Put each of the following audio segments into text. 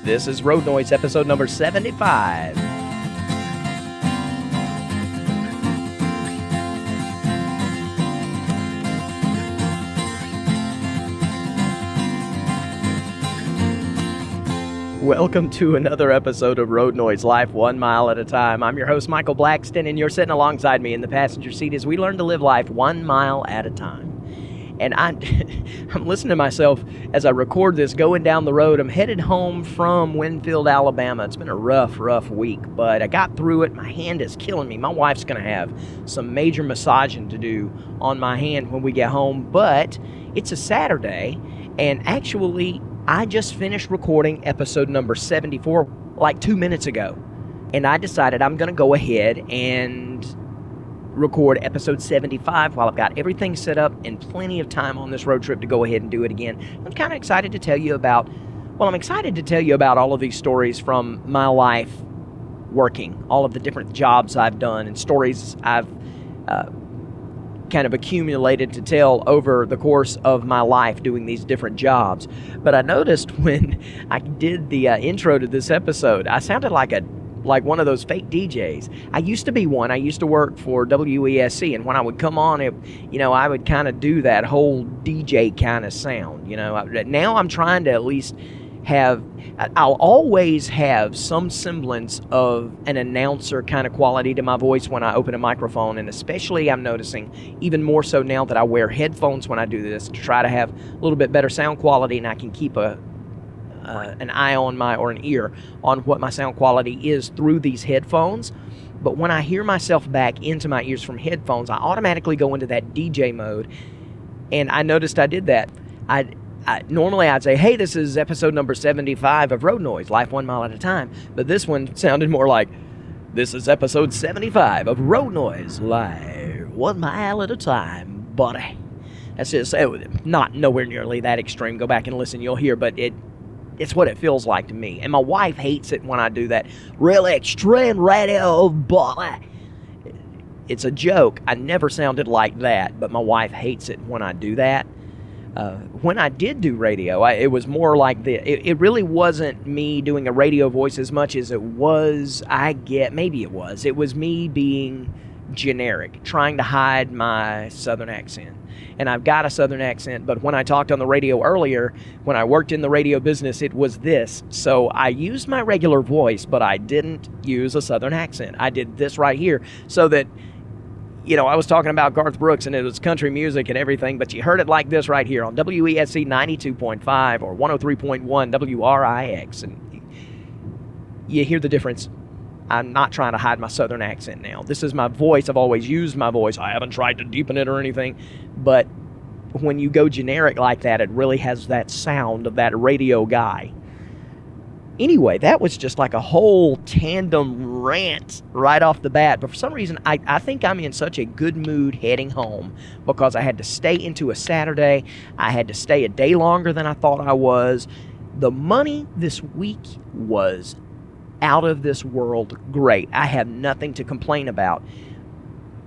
This is Road Noise, episode number 75. Welcome to another episode of Road Noise, Life 1 Mile at a Time. I'm your host, Michael Blackston, and you're sitting alongside me in the passenger seat as we learn to live life 1 mile at a time. And I'm listening to myself as I record this going down the road. I'm headed home from Winfield, Alabama. It's been a rough week, but I got through it. My hand is killing me. My wife's going to have some major massaging to do on my hand when we get home, but it's a Saturday, and actually, I just finished recording episode number 74 like 2 minutes ago, and I decided I'm going to go ahead and record episode 75 while I've got everything set up and plenty of time on this road trip to go ahead and do it again. I'm kind of excited to tell you about, I'm excited to tell you about all of these stories from my life working, all of the different jobs I've done and stories I've kind of accumulated to tell over the course of my life doing these different jobs. But I noticed when I did the intro to this episode, I sounded like one of those fake DJs. I used to be one. I used to work for WESC, and when I would come on, I would kind of do that whole DJ kind of sound. Now I'm trying to at least I'll always have some semblance of an announcer kind of quality to my voice when I open a microphone, and especially I'm noticing even more so now that I wear headphones when I do this to try to have a little bit better sound quality, and I can keep an eye on or an ear on what my sound quality is through these headphones. But when I hear myself back into my ears from headphones, I automatically go into that DJ mode, and I noticed I did that. Normally I'd say, hey, this is episode number 75 of Road Noise, Life 1 Mile at a Time. But this one sounded more like, this is episode 75 of Road Noise, Life 1 Mile at a Time, buddy. That's just not nowhere nearly that extreme. Go back and listen, you'll hear, but it's what it feels like to me. And my wife hates it when I do that really extreme radio, buddy. It's a joke. I never sounded like that, but my wife hates it when I do that. When I did do radio, it was more like it really wasn't me doing a radio voice as much as it was, it was me being generic, trying to hide my Southern accent. And I've got a Southern accent, but when I talked on the radio earlier, when I worked in the radio business, it was this. So I used my regular voice, but I didn't use a Southern accent. I did this right here so that, I was talking about Garth Brooks and it was country music and everything, but you heard it like this right here on WESC 92.5 or 103.1 WRIX, and you hear the difference. I'm not trying to hide my Southern accent now. This is my voice. I've always used my voice. I haven't tried to deepen it or anything, but when you go generic like that, it really has that sound of that radio guy. Anyway, that was just like a whole tandem rant right off the bat. But for some reason, I think I'm in such a good mood heading home because I had to stay into a Saturday. I had to stay a day longer than I thought I was. The money this week was out of this world great. I have nothing to complain about,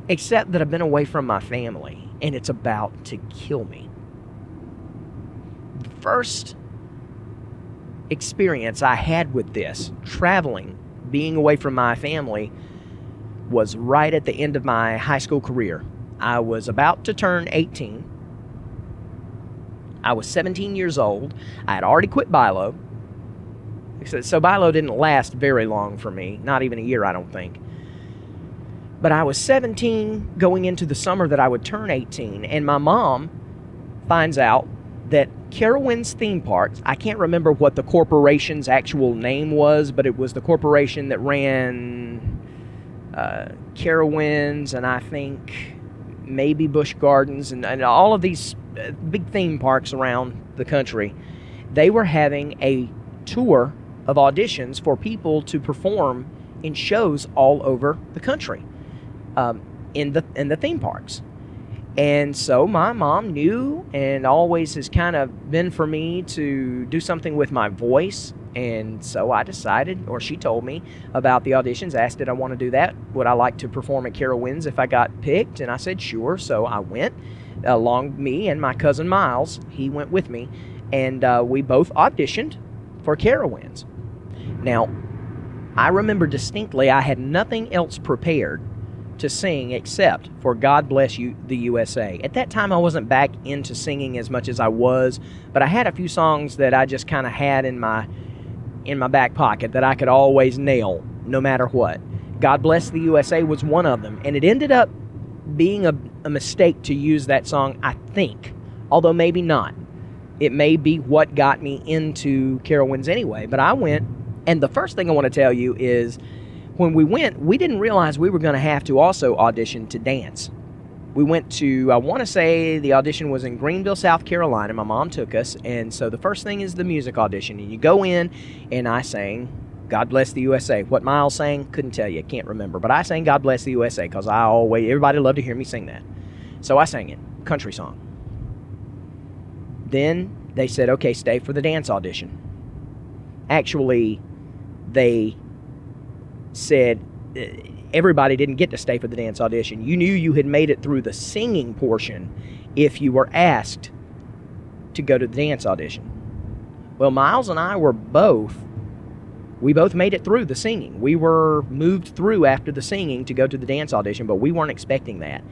except that I've been away from my family, and it's about to kill me. The first experience I had with this, traveling, being away from my family, was right at the end of my high school career. I was about to turn 18. I was 17 years old. I had already quit BILO. So BILO didn't last very long for me, not even a year, I don't think. But I was 17 going into the summer that I would turn 18, and my mom finds out that Carowinds Theme Park, I can't remember what the corporation's actual name was, but it was the corporation that ran Carowinds and I think maybe Busch Gardens and all of these big theme parks around the country. They were having a tour of auditions for people to perform in shows all over the country in the theme parks. And so my mom knew and always has kind of been for me to do something with my voice. And so I decided, or she told me about the auditions, asked did I want to do that? Would I like to perform at Carowinds if I got picked? And I said sure. So I went along, me and my cousin Miles. He went with me. And we both auditioned for Carowinds. Now, I remember distinctly I had nothing else prepared to sing except for God Bless You, the USA. At that time, I wasn't back into singing as much as I was, but I had a few songs that I just kind of had in my back pocket that I could always nail no matter what. God Bless the USA was one of them, and it ended up being a mistake to use that song, I think, although maybe not. It may be what got me into Carowinds anyway, but I went, and the first thing I want to tell you is when we went, we didn't realize we were going to have to also audition to dance. We went to, I want to say the audition was in Greenville, South Carolina. My mom took us, and so the first thing is the music audition, and you go in, and I sang God Bless the USA. What Miles sang, couldn't tell you, can't remember, but I sang God Bless the USA because everybody loved to hear me sing that. So I sang it, country song. Then they said, okay, stay for the dance audition. Actually, they said everybody didn't get to stay for the dance audition. You knew you had made it through the singing portion if you were asked to go to the dance audition. Well, Miles and I we both made it through the singing. We were moved through after the singing to go to the dance audition, but we weren't expecting that.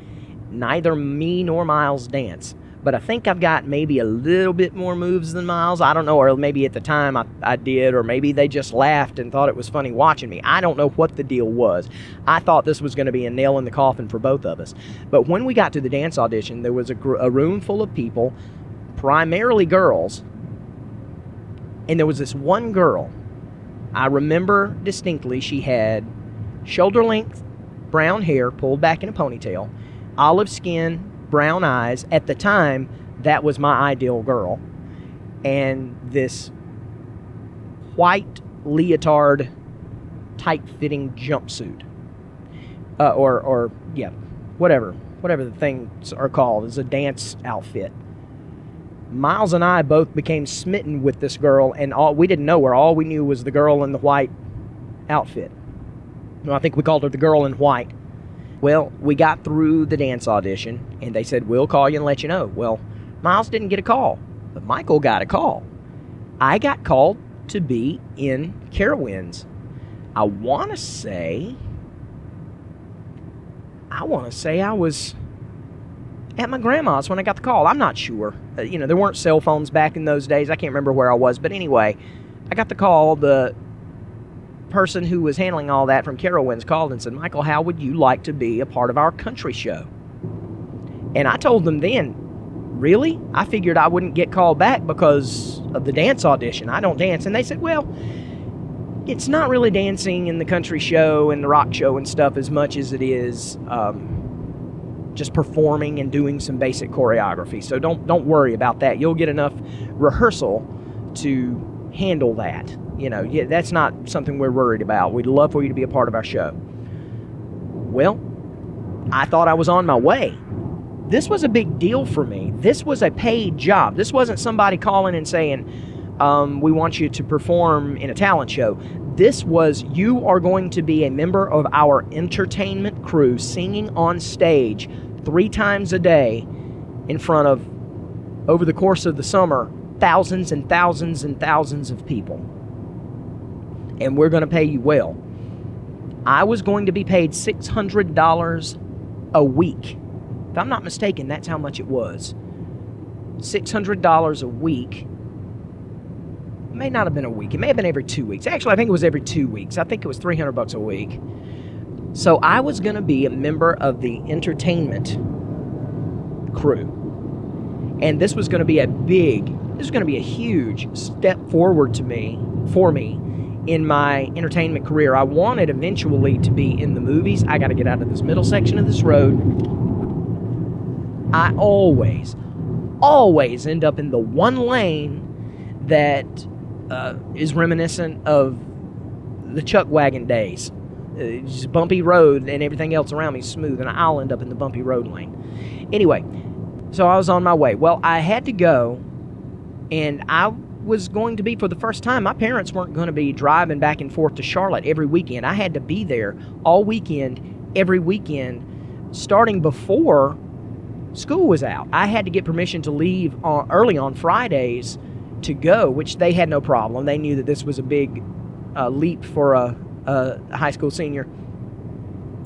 Neither me nor Miles dance. But I think I've got maybe a little bit more moves than Miles. I don't know, or maybe at the time I did, or maybe they just laughed and thought it was funny watching me. I don't know what the deal was. I thought this was going to be a nail in the coffin for both of us. But when we got to the dance audition, there was a room full of people, primarily girls, and there was this one girl. I remember distinctly she had shoulder-length brown hair pulled back in a ponytail, olive skin, brown eyes. At the time, that was my ideal girl. And this white leotard, tight-fitting jumpsuit. Whatever the things are called. It's a dance outfit. Miles and I both became smitten with this girl, and we didn't know her. All we knew was the girl in the white outfit. Well, I think we called her the girl in white. Well, we got through the dance audition, and they said, we'll call you and let you know. Well, Miles didn't get a call, but Michael got a call. I got called to be in Carowinds. I want to say I was at my grandma's when I got the call. I'm not sure. There weren't cell phones back in those days. I can't remember where I was. But anyway, I got the call. The person who was handling all that from Carowinds called and said, Michael, how would you like to be a part of our country show? And I told them then, really? I figured I wouldn't get called back because of the dance audition. I don't dance. And they said, well, it's not really dancing in the country show and the rock show and stuff as much as it is just performing and doing some basic choreography. So don't worry about that. You'll get enough rehearsal to handle that. That's not something we're worried about. We'd love for you to be a part of our show. Well, I thought I was on my way. This was a big deal for me. This was a paid job. This wasn't somebody calling and saying, we want you to perform in a talent show. This was, you are going to be a member of our entertainment crew singing on stage 3 times a day in front of, over the course of the summer, thousands and thousands and thousands of people. And we're going to pay you well. I was going to be paid $600 a week. If I'm not mistaken, that's how much it was. $600 a week. It may not have been a week. It may have been every 2 weeks. Actually, I think it was every 2 weeks. I think it was $300 a week. So I was going to be a member of the entertainment crew. And this was going to be a huge step forward for me in my entertainment career. I wanted eventually to be in the movies. I got to get out of this middle section of this road. I always end up in the one lane that is reminiscent of the chuck wagon days. Just bumpy road and everything else around me is smooth, and I'll end up in the bumpy road lane. Anyway, so I was on my way. Well, I had to go, and I was going to be, for the first time, my parents weren't going to be driving back and forth to Charlotte every weekend. I had to be there all weekend, every weekend, starting before school was out. I had to get permission to leave early on Fridays to go, which they had no problem. They knew that this was a big leap for a high school senior.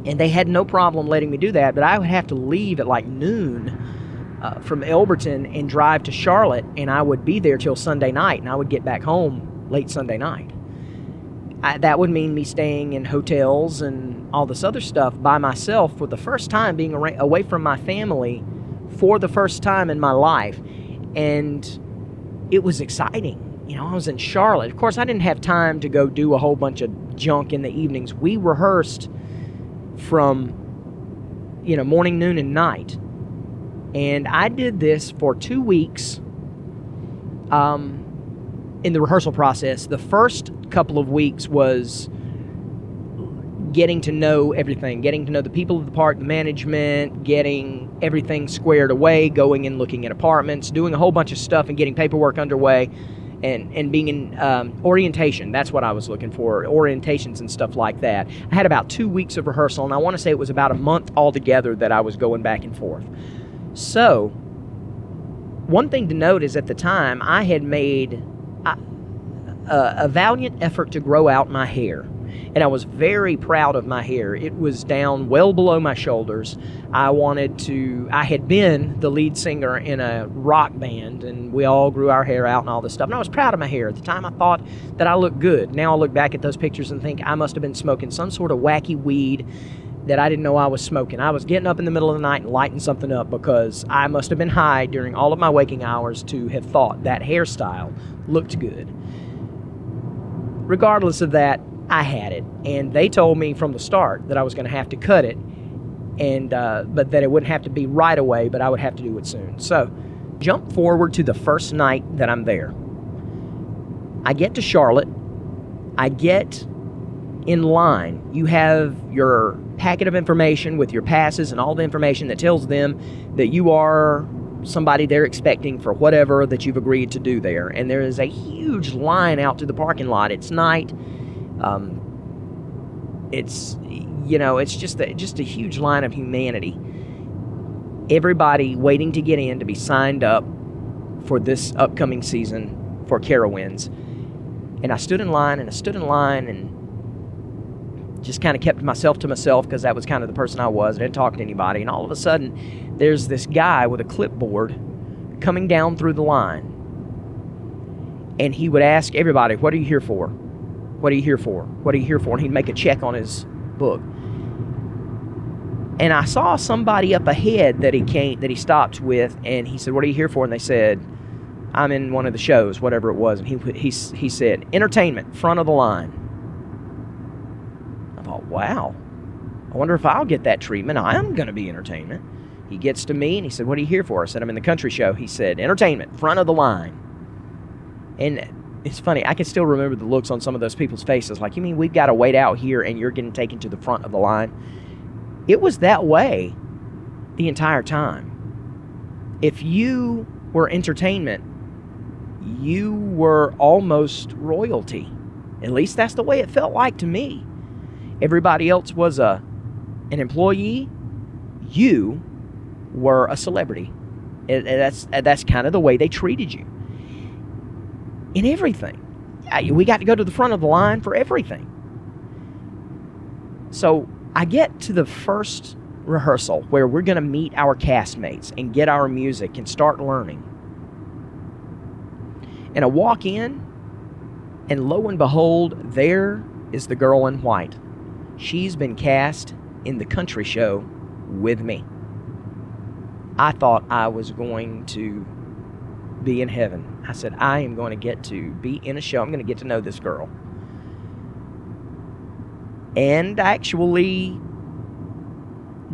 And they had no problem letting me do that, but I would have to leave at like noon from Elberton and drive to Charlotte, and I would be there till Sunday night, and I would get back home late Sunday night. That would mean me staying in hotels and all this other stuff by myself for the first time, being away from my family for the first time in my life. And it was exciting. I was in Charlotte. Of course, I didn't have time to go do a whole bunch of junk in the evenings. We rehearsed from, morning, noon, and night. And I did this for 2 weeks in the rehearsal process. The first couple of weeks was getting to know everything, getting to know the people of the park, the management, getting everything squared away, going and looking at apartments, doing a whole bunch of stuff and getting paperwork underway, and being in orientation. That's what I was looking for, orientations and stuff like that. I had about 2 weeks of rehearsal, and I want to say it was about a month altogether that I was going back and forth. So, one thing to note is at the time, I had made a valiant effort to grow out my hair. And I was very proud of my hair. It was down well below my shoulders. I had been the lead singer in a rock band, and we all grew our hair out and all this stuff. And I was proud of my hair. At the time, I thought that I looked good. Now I look back at those pictures and think I must have been smoking some sort of wacky weed that I didn't know I was smoking. I was getting up in the middle of the night and lighting something up because I must have been high during all of my waking hours to have thought that hairstyle looked good. Regardless of that, I had it, and they told me from the start that I was going to have to cut it, and but that it wouldn't have to be right away, but I would have to do it soon. So, jump forward to the first night that I'm there. I get to Charlotte. I get in line. You have your packet of information with your passes and all the information that tells them that you are somebody they're expecting for whatever that you've agreed to do there. And there is a huge line out to the parking lot. It's night. It's just a huge line of humanity. Everybody waiting to get in to be signed up for this upcoming season for Carowinds. And I stood in line and just kind of kept myself to myself because that was kind of the person I was. I didn't talk to anybody. And all of a sudden, there's this guy with a clipboard coming down through the line. And he would ask everybody, "What are you here for? What are you here for? What are you here for?" And he'd make a check on his book. And I saw somebody up ahead that he stopped with, and he said, "What are you here for?" And they said, "I'm in one of the shows," whatever it was. And he said, "Entertainment, front of the line." I thought, wow, I wonder if I'll get that treatment. I am going to be entertainment. He gets to me and he said, "What are you here for?" I said, "I'm in the country show." He said, "Entertainment, front of the line." And it's funny, I can still remember the looks on some of those people's faces. Like, "You mean we've got to wait out here and you're getting taken to the front of the line?" It was that way the entire time. If you were entertainment, you were almost royalty. At least that's the way it felt like to me. Everybody else was an employee. You were a celebrity. That's kind of the way they treated you. In everything. We got to go to the front of the line for everything. So I get to the first rehearsal where we're going to meet our castmates and get our music and start learning. And I walk in, and lo and behold, there is the girl in white. She's been cast in the country show with me. I thought I was going to be in heaven. I said, I am going to get to be in a show. I'm going to get to know this girl. And I actually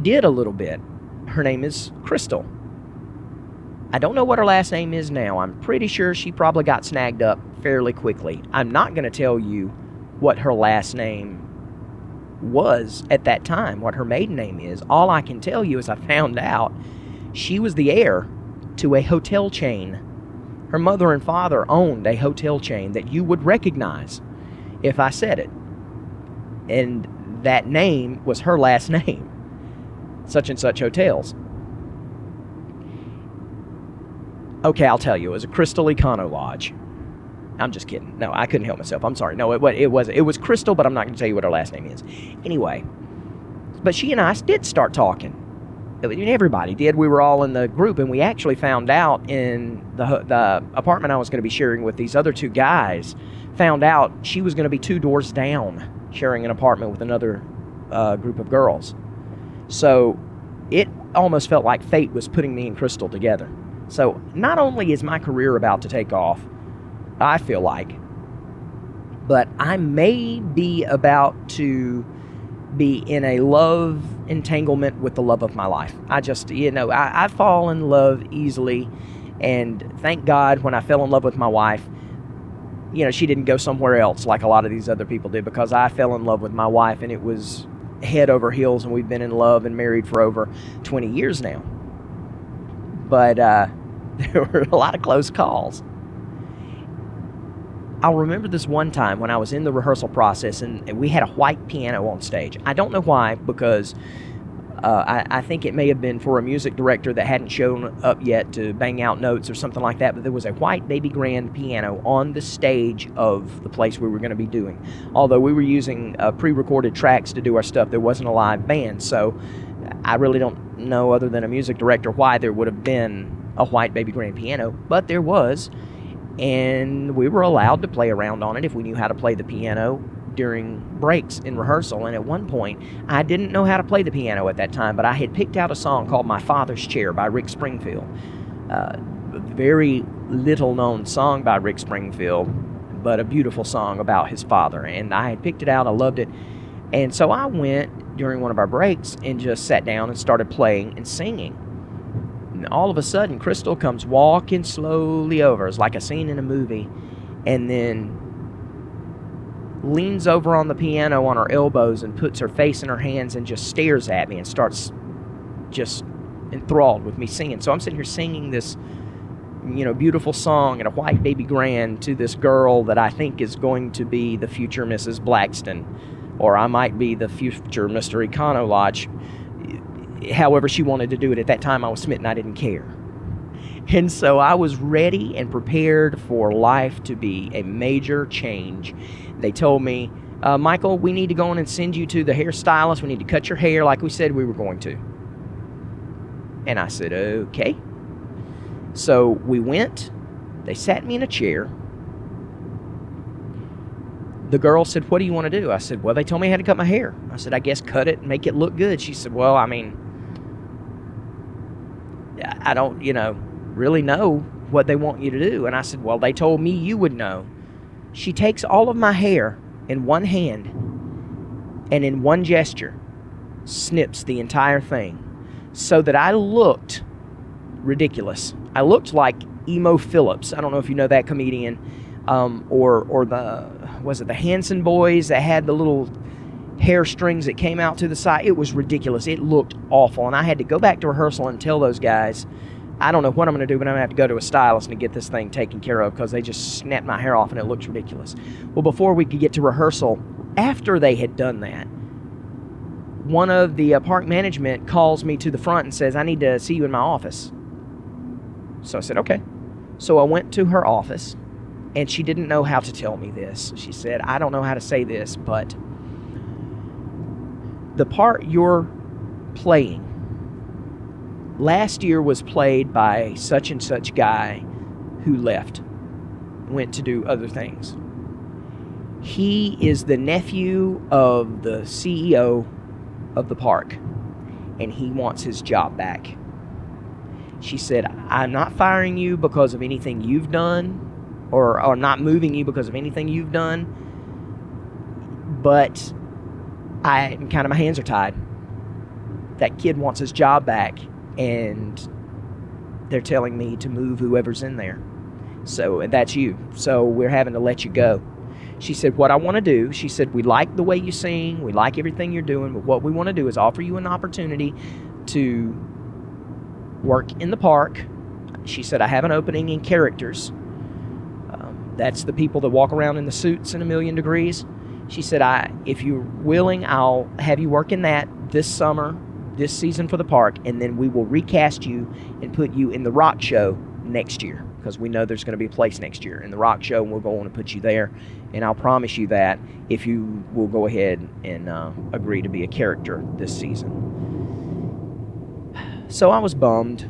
did a little bit. Her name is Crystal. I don't know what her last name is now. I'm pretty sure she probably got snagged up fairly quickly. I'm not going to tell you what her last name was at that time, what her maiden name is. All I can tell you is I found out she was the heir to a hotel chain. Her mother and father owned a hotel chain that you would recognize if I said it. And that name was her last name. Such and such hotels. Okay, I'll tell you. It was a Crystal Econo Lodge. I'm just kidding. No, I couldn't help myself. I'm sorry. No, it was Crystal, but I'm not going to tell you what her last name is. Anyway, but she and I did start talking. I mean, everybody did. We were all in the group, and we actually found out in the apartment I was going to be sharing with these other two guys, found out she was going to be 2 doors down, sharing an apartment with another group of girls. So it almost felt like fate was putting me and Crystal together. So not only is my career about to take off, I feel like, but I may be about to be in a love entanglement with the love of my life. I fall in love easily, and thank God when I fell in love with my wife, she didn't go somewhere else like a lot of these other people did, because I fell in love with my wife, and it was head over heels, and we've been in love and married for over 20 years now. But there were a lot of close calls. I'll remember this one time when I was in the rehearsal process, and we had a white piano on stage. I don't know why, because I think it may have been for a music director that hadn't shown up yet to bang out notes or something like that, but there was a white baby grand piano on the stage of the place we were going to be doing. Although we were using pre-recorded tracks to do our stuff, there wasn't a live band, so I really don't know, other than a music director, why there would have been a white baby grand piano, but there was. And we were allowed to play around on it if we knew how to play the piano during breaks in rehearsal. And at one point, I didn't know how to play the piano at that time, but I had picked out a song called My Father's Chair by Rick Springfield. A very little-known song by Rick Springfield, but a beautiful song about his father. And I had picked it out. I loved it. And so I went during one of our breaks and just sat down and started playing and singing. And all of a sudden, Crystal comes walking slowly over. It's like a scene in a movie. And then leans over on the piano on her elbows and puts her face in her hands and just stares at me and starts just enthralled with me singing. So I'm sitting here singing this, beautiful song in a white baby grand to this girl that I think is going to be the future Mrs. Blackston, or I might be the future Mr. Econolodge. However she wanted to do it. At that time, I was smitten. I didn't care. And so I was ready and prepared for life to be a major change. They told me, Michael, we need to go in and send you to the hairstylist. We need to cut your hair like we said we were going to. And I said, okay. So we went. They sat me in a chair. The girl said, what do you want to do? I said, well, they told me I had to cut my hair. I said, I guess cut it and make it look good. She said, well, I don't, really know what they want you to do. And I said, well, they told me you would know. She takes all of my hair in one hand and in one gesture snips the entire thing so that I looked ridiculous. I looked like Emo Phillips. I don't know if you know that comedian, or the Hanson boys that had the little hair strings that came out to the side. It was ridiculous. It looked awful. And I had to go back to rehearsal and tell those guys, I don't know what I'm going to do, but I'm going to have to go to a stylist and get this thing taken care of because they just snapped my hair off and it looks ridiculous. Well, before we could get to rehearsal, after they had done that, one of the park management calls me to the front and says, I need to see you in my office. So I said, okay. So I went to her office, and she didn't know how to tell me this. She said, I don't know how to say this, but the part you're playing last year was played by such and such guy who left, went to do other things. He is the nephew of the CEO of the park, and he wants his job back. She said, I'm not firing you because of anything you've done, or not moving you because of anything you've done, but my hands are tied. That kid wants his job back, and they're telling me to move whoever's in there. So that's you. So we're having to let you go. She said, what I want to do, she said, we like the way you sing, we like everything you're doing, but what we want to do is offer you an opportunity to work in the park. She said, I have an opening in characters. That's the people that walk around in the suits in A Million Degrees. She said, if you're willing, I'll have you work in that this summer, this season for the park, and then we will recast you and put you in the rock show next year. because we know there's going to be a place next year in the rock show, and we'll go on and put you there. And I'll promise you that if you will go ahead and agree to be a character this season. So I was bummed,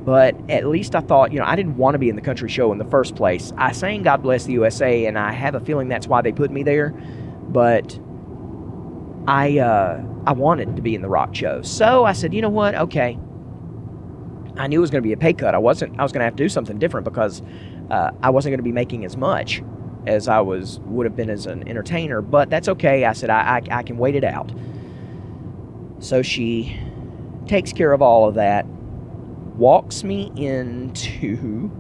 but at least I thought, I didn't want to be in the country show in the first place. I sang God Bless the USA, and I have a feeling that's why they put me there, but I wanted to be in the rock show. So I said, you know what, okay. I knew it was going to be a pay cut. I was going to have to do something different because I wasn't going to be making as much as I would have been as an entertainer, but that's okay. I said, I can wait it out. So she takes care of all of that, walks me into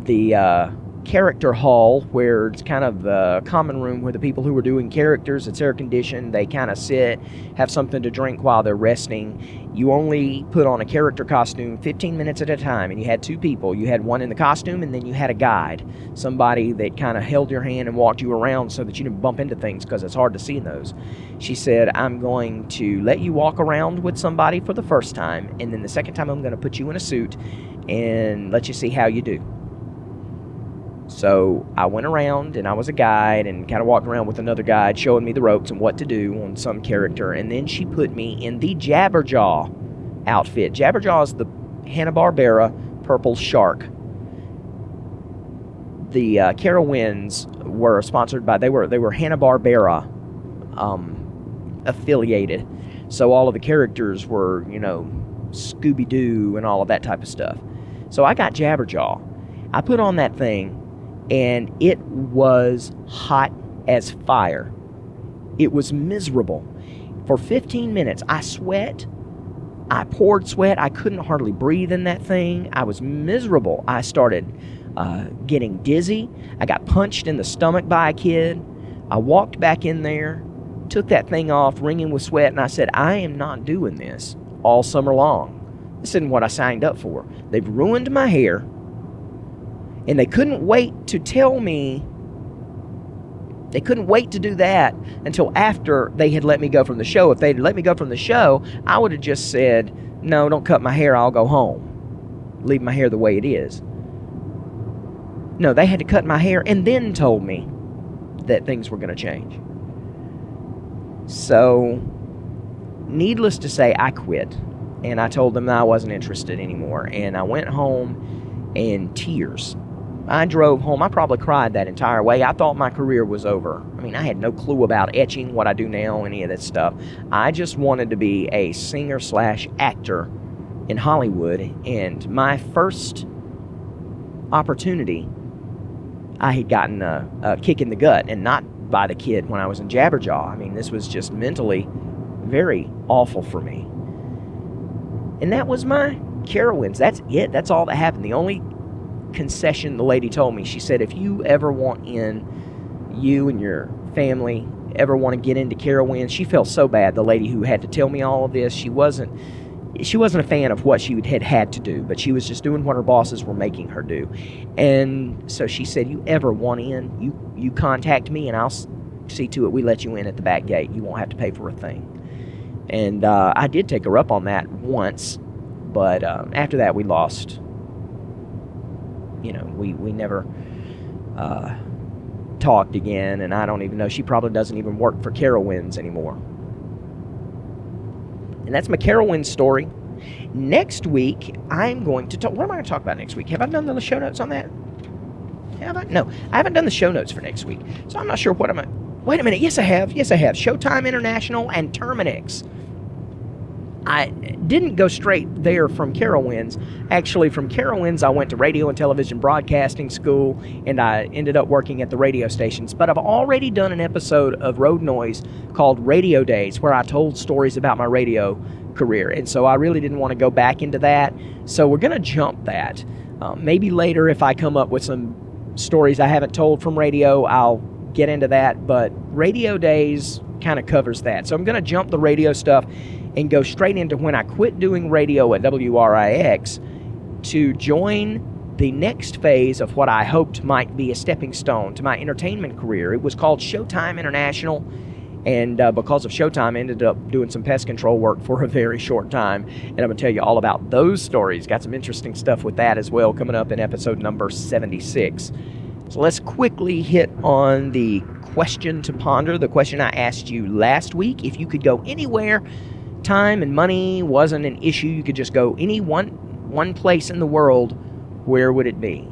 the character hall, where it's kind of the common room where the people who are doing characters, it's air conditioned, they kind of sit, have something to drink while they're resting. You only put on a character costume 15 minutes at a time, and you had two people. You had one in the costume, and then you had a guide, somebody that kind of held your hand and walked you around so that you didn't bump into things, because it's hard to see in those. She said, I'm going to let you walk around with somebody for the first time, and then the second time I'm going to put you in a suit and let you see how you do. So I went around, and I was a guide, and kind of walked around with another guide showing me the ropes and what to do on some character. And then she put me in the Jabberjaw outfit. Jabberjaw is the Hanna-Barbera purple shark. The Carowinds were sponsored by, they were Hanna-Barbera affiliated. So all of the characters were, Scooby-Doo and all of that type of stuff. So I got Jabberjaw. I put on that thing, and it was hot as fire. It was miserable. For 15 minutes, I sweat. I poured sweat. I couldn't hardly breathe in that thing. I was miserable. I started getting dizzy. I got punched in the stomach by a kid. I walked back in there, took that thing off, wringing with sweat, and I said, I am not doing this all summer long. This isn't what I signed up for. They've ruined my hair. And they couldn't wait to tell me, they couldn't wait to do that until after they had let me go from the show. If they'd let me go from the show, I would have just said, no, don't cut my hair, I'll go home. Leave my hair the way it is. No, they had to cut my hair and then told me that things were going to change. So, needless to say, I quit. And I told them that I wasn't interested anymore. And I went home in tears. I drove home. I probably cried that entire way. I thought my career was over. I mean, I had no clue about etching, what I do now, any of that stuff. I just wanted to be a singer/actor in Hollywood. And my first opportunity, I had gotten a kick in the gut, and not by the kid when I was in Jabberjaw. I mean, this was just mentally very awful for me. And that was my Carowinds. That's it. That's all that happened. The only concession the lady told me, she said, if you ever want in, you and your family ever want to get into Carowinds, she felt so bad, the lady who had to tell me all of this. She wasn't a fan of what she had to do, but she was just doing what her bosses were making her do. And so she said, you ever want in, you contact me, and I'll see to it we let you in at the back gate. You won't have to pay for a thing. And I did take her up on that once, but after that we lost. We never talked again, and I don't even know. She probably doesn't even work for Carowinds anymore. And that's my Carowinds story. Next week, I'm going to talk. What am I going to talk about next week? Have I done the show notes on that? Have I? No, I haven't done the show notes for next week, so I'm not sure what Wait a minute. Yes, I have. Showtime International and Terminix. I didn't go straight there from Carowinds. Actually, from Carowinds, I went to radio and television broadcasting school, and I ended up working at the radio stations. But I've already done an episode of Road Noise called Radio Days, where I told stories about my radio career. And so I really didn't want to go back into that. So we're going to jump that. Maybe later, if I come up with some stories I haven't told from radio, I'll get into that. But Radio Days kind of covers that. So I'm going to jump the radio stuff and go straight into when I quit doing radio at WRIX to join the next phase of what I hoped might be a stepping stone to my entertainment career. It was called Showtime International, And because of Showtime, I ended up doing some pest control work for a very short time. And I'm going to tell you all about those stories. Got some interesting stuff with that as well coming up in episode number 76. So let's quickly hit on the question to ponder, the question I asked you last week. If you could go anywhere, time and money wasn't an issue, you could just go any one place in the world, where would it be?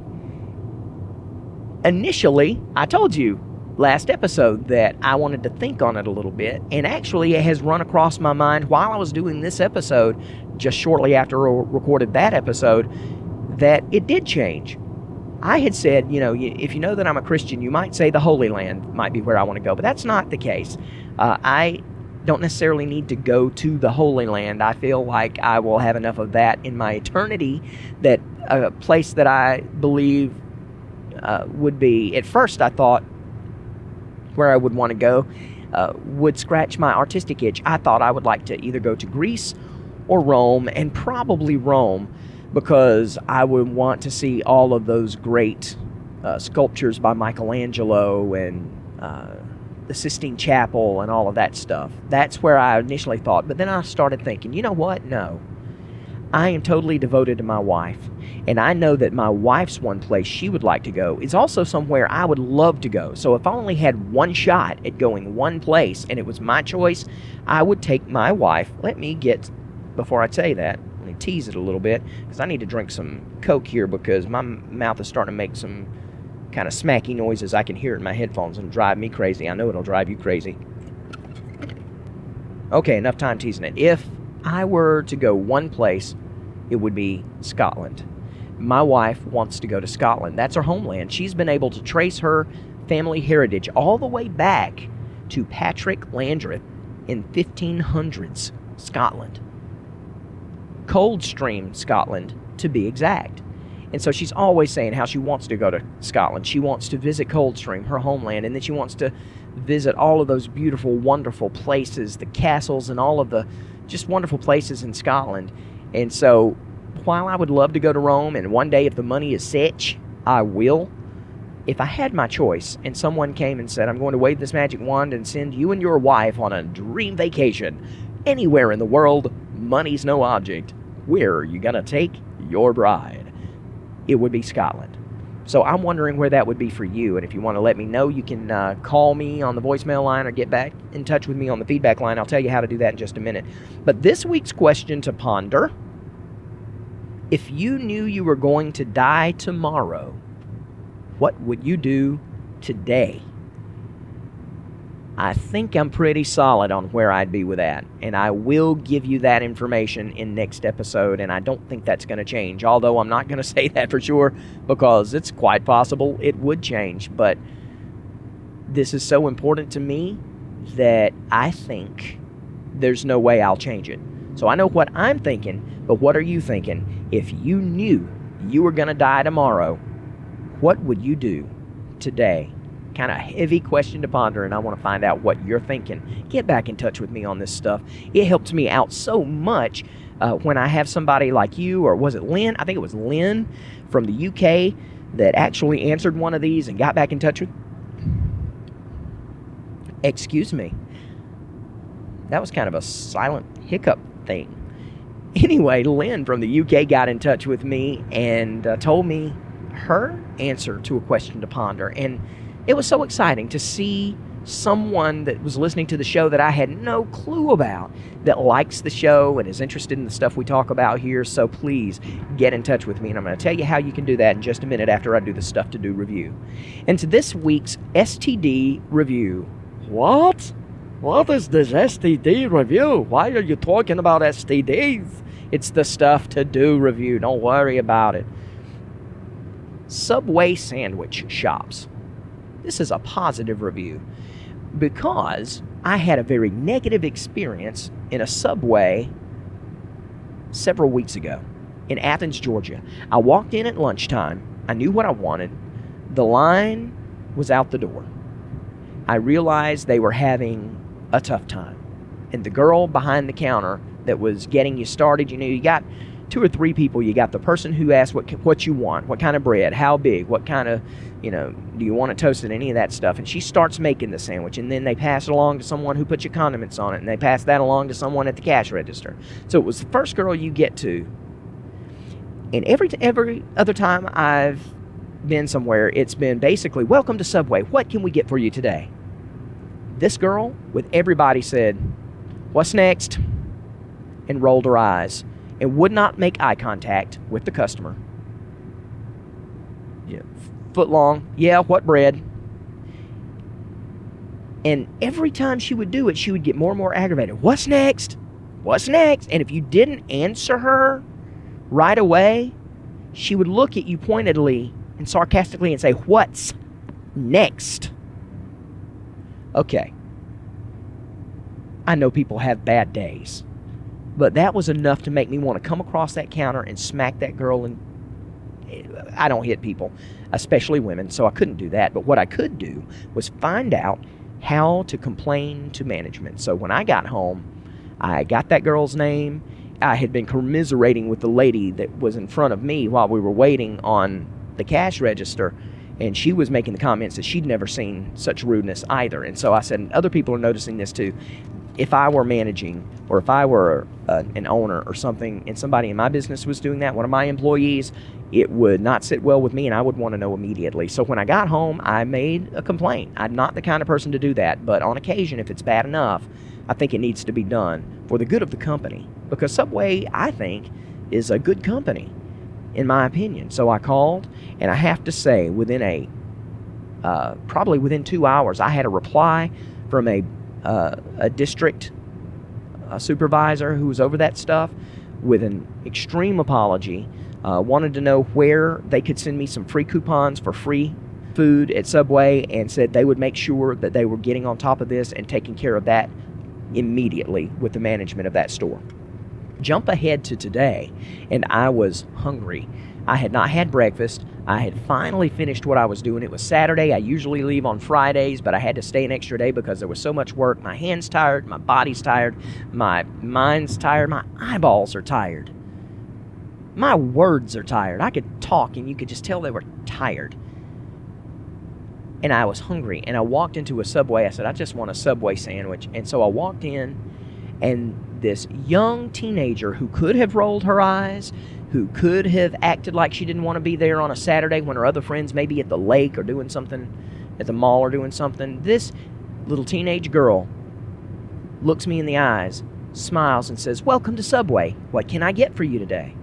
Initially, I told you last episode that I wanted to think on it a little bit, and actually it has run across my mind while I was doing this episode, just shortly after I recorded that episode, that it did change. I had said, if you know that I'm a Christian, you might say the Holy Land might be where I want to go, but that's not the case. I don't necessarily need to go to the Holy Land. I feel like I will have enough of that in my eternity, that a place that I believe would be, at first I thought where I would want to go would scratch my artistic itch. I thought I would like to either go to Greece or Rome, and probably Rome, because I would want to see all of those great sculptures by Michelangelo and the Sistine Chapel and all of that stuff. That's where I initially thought. But then I started thinking, you know what? No. I am totally devoted to my wife. And I know that my wife's one place she would like to go is also somewhere I would love to go. So if I only had one shot at going one place and it was my choice, I would take my wife. Before I say that, let me tease it a little bit, because I need to drink some Coke here because my mouth is starting to make some kind of smacky noises. I can hear it in my headphones and it'll drive me crazy. I know it'll drive you crazy. Okay, enough time teasing it. If I were to go one place, it would be Scotland. My wife wants to go to Scotland. That's her homeland. She's been able to trace her family heritage all the way back to Patrick Landreth in 1500s Scotland. Coldstream, Scotland, to be exact. And so she's always saying how she wants to go to Scotland. She wants to visit Coldstream, her homeland, and then she wants to visit all of those beautiful, wonderful places, the castles and all of the just wonderful places in Scotland. And so while I would love to go to Rome, and one day if the money is such, I will, if I had my choice and someone came and said, I'm going to wave this magic wand and send you and your wife on a dream vacation anywhere in the world, money's no object, where are you going to take your bride? It would be Scotland. So I'm wondering where that would be for you. And if you want to let me know, you can call me on the voicemail line or get back in touch with me on the feedback line. I'll tell you how to do that in just a minute. But this week's question to ponder: if you knew you were going to die tomorrow, what would you do today? I think I'm pretty solid on where I'd be with that, and I will give you that information in next episode, and I don't think that's going to change, although I'm not going to say that for sure, because it's quite possible it would change. But this is so important to me that I think there's no way I'll change it. So I know what I'm thinking, but what are you thinking? If you knew you were going to die tomorrow, what would you do today? Kind of heavy question to ponder, and I want to find out what you're thinking. Get back in touch with me on this stuff. It helps me out so much when I have somebody like you, or was it Lynn? I think it was Lynn from the UK that actually answered one of these and got back in touch with. Excuse me. That was kind of a silent hiccup thing. Anyway, Lynn from the UK got in touch with me and told me her answer to a question to ponder. And it was so exciting to see someone that was listening to the show that I had no clue about, that likes the show and is interested in the stuff we talk about here. So please get in touch with me, and I'm going to tell you how you can do that in just a minute after I do the Stuff to Do review. And to this week's STD review. What? What is this STD review? Why are you talking about STDs? It's the Stuff to Do review. Don't worry about it. Subway sandwich shops. This is a positive review because I had a very negative experience in a Subway several weeks ago in Athens, Georgia. I walked in at lunchtime. I knew what I wanted. The line was out the door. I realized they were having a tough time. And the girl behind the counter that was getting you started, you got two or three people. You got the person who asks what you want, what kind of bread, how big, what kind of, do you want it toasted, any of that stuff. And she starts making the sandwich, and then they pass it along to someone who puts your condiments on it, and they pass that along to someone at the cash register. So it was the first girl you get to. And every other time I've been somewhere, it's been basically, welcome to Subway. What can we get for you today? This girl, with everybody, said, what's next? And rolled her eyes and would not make eye contact with the customer. Yeah, foot long. Yeah, what bread? And every time she would do it, she would get more and more aggravated. What's next? What's next? And if you didn't answer her right away, she would look at you pointedly and sarcastically and say, what's next? Okay. I know people have bad days, but that was enough to make me want to come across that counter and smack that girl. And I don't hit people, especially women, so I couldn't do that. But what I could do was find out how to complain to management. So when I got home, I got that girl's name. I had been commiserating with the lady that was in front of me while we were waiting on the cash register, and she was making the comments that she'd never seen such rudeness either. And so I said, and other people are noticing this too. If I were managing, or if I were an owner or something, and somebody in my business was doing that, one of my employees, it would not sit well with me, and I would want to know immediately. So when I got home, I made a complaint. I'm not the kind of person to do that, but on occasion, if it's bad enough, I think it needs to be done for the good of the company. Because Subway, I think, is a good company, in my opinion. So I called, and I have to say, probably within 2 hours, I had a reply from a district supervisor who was over that stuff with an extreme apology, wanted to know where they could send me some free coupons for free food at Subway, and said they would make sure that they were getting on top of this and taking care of that immediately with the management of that store. Jump ahead to today, and I was hungry. I had not had breakfast. I had finally finished what I was doing. It was Saturday. I usually leave on Fridays, but I had to stay an extra day because there was so much work. My hands tired, my body's tired, my mind's tired, my eyeballs are tired. My words are tired. I could talk, and you could just tell they were tired. And I was hungry, and I walked into a Subway. I said, I just want a Subway sandwich. And so I walked in, and this young teenager who could have rolled her eyes, who could have acted like she didn't want to be there on a Saturday when her other friends may be at the lake or doing something, at the mall or doing something, this little teenage girl looks me in the eyes, smiles, and says, welcome to Subway. What can I get for you today?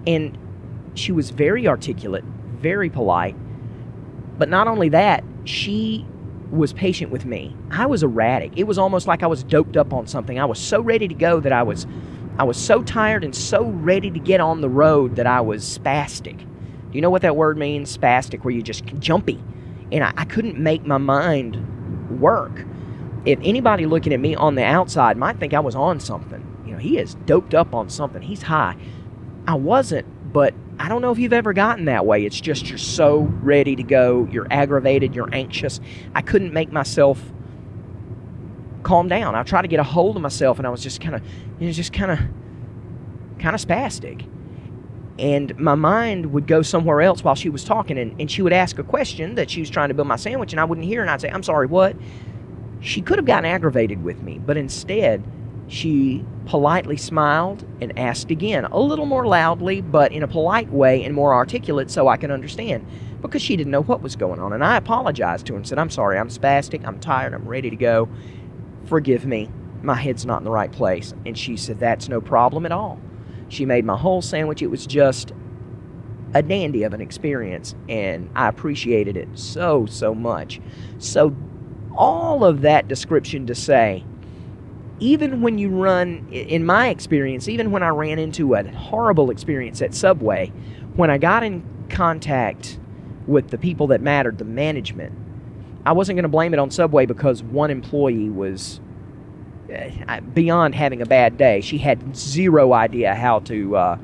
And she was very articulate, very polite. But not only that, she was patient with me. I was erratic. It was almost like I was doped up on something. I was so ready to go that I was so tired and so ready to get on the road that I was spastic. Do you know what that word means? Spastic, where you're just jumpy. And I couldn't make my mind work. If anybody looking at me on the outside might think I was on something. He is doped up on something. He's high. I wasn't, but I don't know if you've ever gotten that way. It's just you're so ready to go. You're aggravated. You're anxious. I couldn't make myself calm down. I tried to get a hold of myself, and I was just kind of spastic. And my mind would go somewhere else while she was talking, and she would ask a question that she was trying to build my sandwich, and I wouldn't hear, and I'd say, I'm sorry, what? She could have gotten aggravated with me, but instead, she politely smiled and asked again, a little more loudly, but in a polite way and more articulate so I could understand, because she didn't know what was going on. And I apologized to her and said, I'm sorry, I'm spastic, I'm tired, I'm ready to go. Forgive me, my head's not in the right place. And she said, that's no problem at all. She made my whole sandwich. It was just a dandy of an experience, and I appreciated it so, so much. So all of that description to say, even when you run, in my experience, even when I ran into a horrible experience at Subway, when I got in contact with the people that mattered, the management, I wasn't going to blame it on Subway because one employee was beyond having a bad day. She had zero idea how to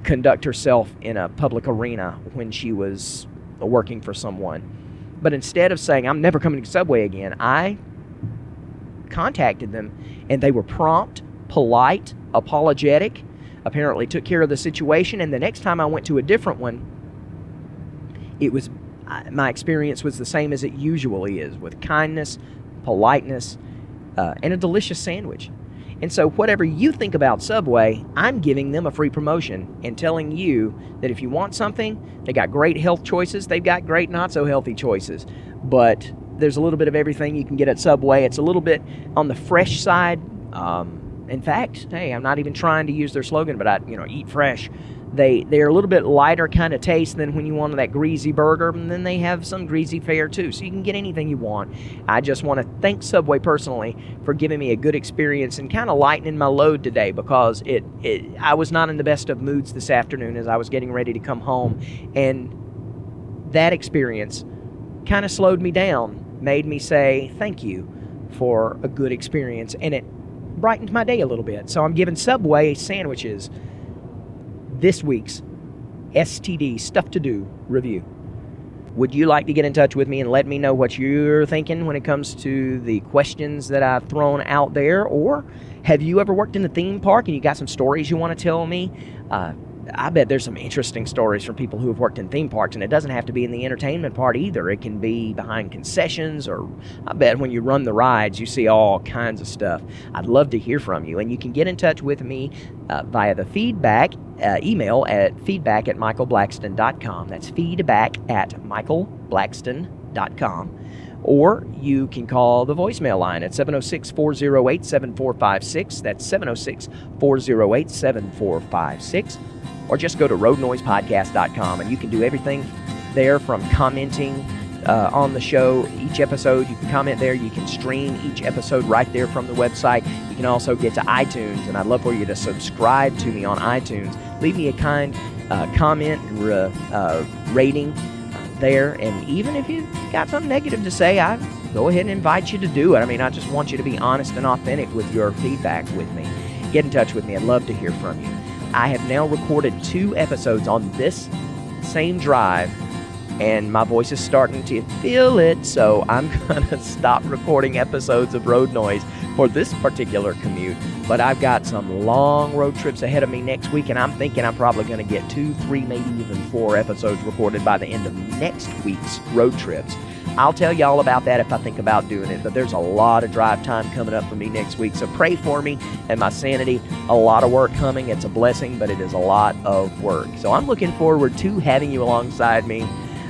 conduct herself in a public arena when she was working for someone. But instead of saying, I'm never coming to Subway again, I contacted them, and they were prompt, polite, apologetic, apparently took care of the situation, and the next time I went to a different one, my experience was the same as it usually is, with kindness, politeness, and a delicious sandwich. And so whatever you think about Subway, I'm giving them a free promotion and telling you that if you want something, they got great health choices, they've got great not so healthy choices, but there's a little bit of everything you can get at Subway. It's a little bit on the fresh side. In fact, hey, I'm not even trying to use their slogan, but eat fresh. They're a little bit lighter kind of taste than when you want that greasy burger, and then they have some greasy fare too, so you can get anything you want. I just want to thank Subway personally for giving me a good experience and kind of lightening my load today, because I was not in the best of moods this afternoon as I was getting ready to come home, and that experience kind of slowed me down, made me say thank you for a good experience, and it brightened my day a little bit. So I'm giving Subway sandwiches this week's STD Stuff to Do review. Would you like to get in touch with me and let me know what you're thinking when it comes to the questions that I've thrown out there? Or have you ever worked in a theme park and you got some stories you want to tell me? I bet there's some interesting stories from people who have worked in theme parks, and it doesn't have to be in the entertainment part either. It can be behind concessions, or I bet when you run the rides, you see all kinds of stuff. I'd love to hear from you, and you can get in touch with me via the feedback email at feedback@michaelblackston.com. That's feedback@michaelblackston.com. Or you can call the voicemail line at 706-408-7456. That's 706-408-7456. Or just go to roadnoisepodcast.com, and you can do everything there, from commenting on the show, each episode. You can comment there. You can stream each episode right there from the website. You can also get to iTunes, and I'd love for you to subscribe to me on iTunes. Leave me a kind comment and rating there, and even if you've got something negative to say, I go ahead and invite you to do it. I just want you to be honest and authentic with your feedback with me. Get in touch with me. I'd love to hear from you. I have now recorded 2 episodes on this same drive, and my voice is starting to feel it, so I'm going to stop recording episodes of Road Noise for this particular commute. But I've got some long road trips ahead of me next week, and I'm thinking I'm probably going to get 2, 3, maybe even 4 episodes recorded by the end of next week's road trips. I'll tell you all about that if I think about doing it, but there's a lot of drive time coming up for me next week, so pray for me and my sanity. A lot of work coming. It's a blessing, but it is a lot of work. So I'm looking forward to having you alongside me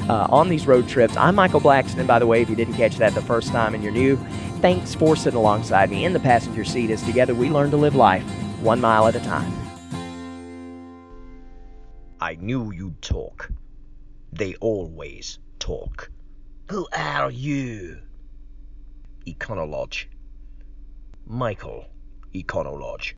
on these road trips. I'm Michael Blackston, by the way, if you didn't catch that the first time and you're new. Thanks for sitting alongside me in the passenger seat as together we learn to live life 1 mile at a time. I knew you'd talk. They always talk. Who are you? Econolodge. Michael Econolodge.